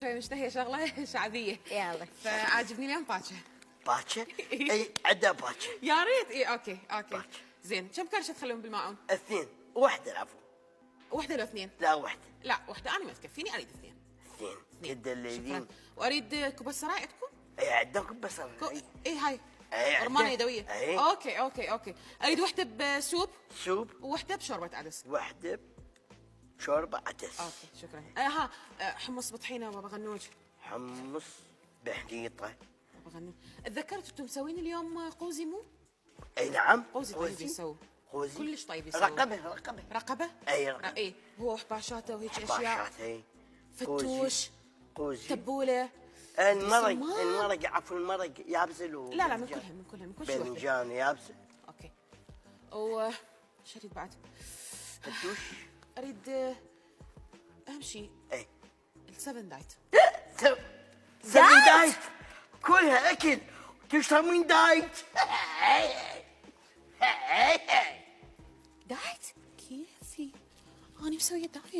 مشتهية شغلة شعبية. يلا. فعاجبني اليوم باتشا. باتشا؟ اي عندها باتشا. يا ريت. اي اوكي باتشا. زين كم كرشة تخلون بالماعون؟ 2 واحدة العفو. واحدة لو اثنين؟ لا واحدة. لا واحدة أنا ما تكفيني، أريد اثنين. 2 تدللين. وأريد كوب سراي عندكم؟ اي عندكم بس اي هاي أي رمانة عندها. يدوية. أي. اوكي. أريد واحدة بسوب سوب. وواحدة بشوربة عدس. واحدة شوربة عدس. اوكي شكرا. حمص بطحينة وبابا غنوج. حمص بحنيطة. بابا غنوج. تذكرت انتم مسوين اليوم قوزي مو؟ اي نعم. قوزي طيب يسوي. قوزي كلش طيب يسوي. رقبة. رقبة؟ اي رقبة. اي هو وحباشاته وهيك اشياء. باشات. فتوش. قوزي. تبولة. المرق عفوا المرق يابسل لا من كلهم من كل شيء. باذنجان يابسل. اوكي. و ايش اريد بعد؟ فتوش. اريد اهم شيء اي السفن دايت. سفن دايت كلها اكل تشربين دايت. دايت؟ كيفي؟ انا مسويه دايت.